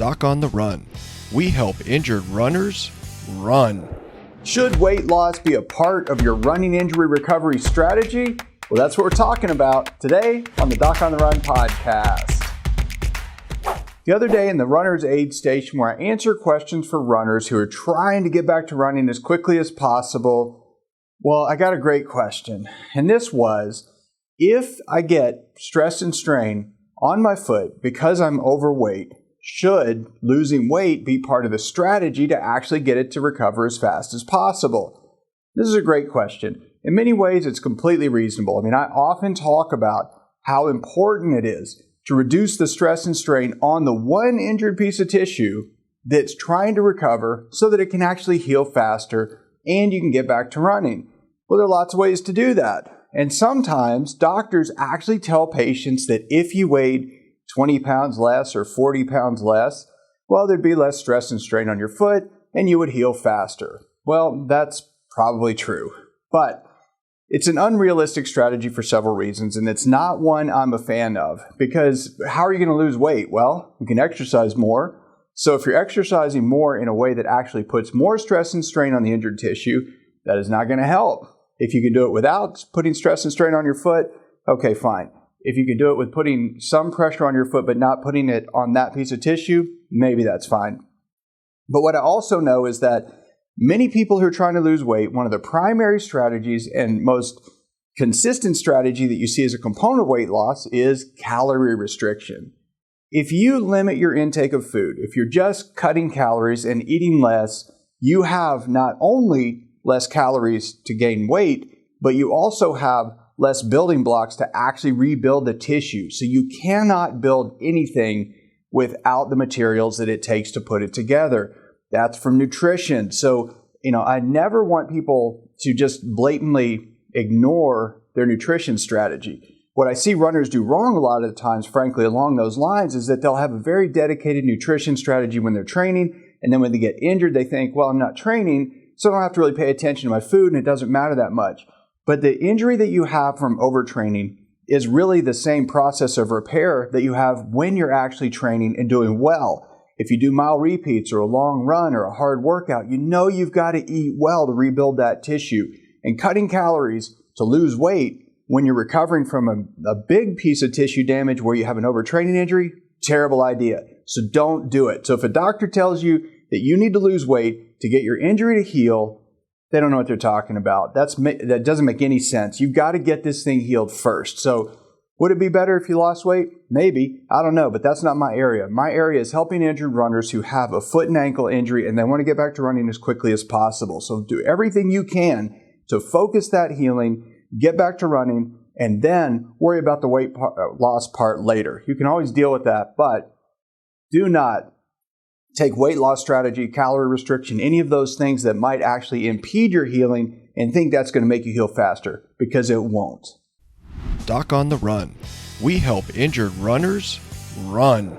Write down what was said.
Doc on the Run. We help injured runners run. Should weight loss be a part of your running injury recovery strategy? Well, that's what we're talking about today on the Doc on the Run podcast. The other day in the Runner's Aid Station, where I answer questions for runners who are trying to get back to running as quickly as possible, well, I got a great question. And this was, if I get stress and strain on my foot because I'm overweight, should losing weight be part of the strategy to actually get it to recover as fast as possible? This is a great question. In many ways, it's completely reasonable. I mean, I often talk about how important it is to reduce the stress and strain on the one injured piece of tissue that's trying to recover so that it can actually heal faster and you can get back to running. Well, there are lots of ways to do that. And sometimes doctors actually tell patients that if you weighed 20 pounds less or 40 pounds less, well, there'd be less stress and strain on your foot and you would heal faster. Well, that's probably true, but it's an unrealistic strategy for several reasons, and it's not one I'm a fan of, because how are you going to lose weight? Well, you can exercise more. So if you're exercising more in a way that actually puts more stress and strain on the injured tissue, that is not going to help. If you can do it without putting stress and strain on your foot, okay, fine. If you can do it with putting some pressure on your foot but not putting it on that piece of tissue, maybe that's fine. But what I also know is that many people who are trying to lose weight, one of the primary strategies and most consistent strategy that you see as a component of weight loss is calorie restriction. If you limit your intake of food, if you're just cutting calories and eating less, you have not only less calories to gain weight, but you also have less building blocks to actually rebuild the tissue. So you cannot build anything without the materials that it takes to put it together. That's from nutrition. So, I never want people to just blatantly ignore their nutrition strategy. What I see runners do wrong a lot of the times, frankly, along those lines, is that they'll have a very dedicated nutrition strategy when they're training, and then when they get injured, they think, well, I'm not training, so I don't have to really pay attention to my food, and it doesn't matter that much. But the injury that you have from overtraining is really the same process of repair that you have when you're actually training and doing well. If you do mile repeats or a long run or a hard workout, you know you've got to eat well to rebuild that tissue. And cutting calories to lose weight when you're recovering from a big piece of tissue damage where you have an overtraining injury, terrible idea. So don't do it. So if a doctor tells you that you need to lose weight to get your injury to heal, they don't know what they're talking about. That doesn't make any sense. You've got to get this thing healed first. So would it be better if you lost weight? Maybe. I don't know, but that's not my area. My area is helping injured runners who have a foot and ankle injury and they want to get back to running as quickly as possible. So do everything you can to focus that healing, get back to running, and then worry about the weight loss part later. You can always deal with that, but do not take weight loss strategy, calorie restriction, any of those things that might actually impede your healing and think that's going to make you heal faster, because it won't. Doc on the Run. We help injured runners run.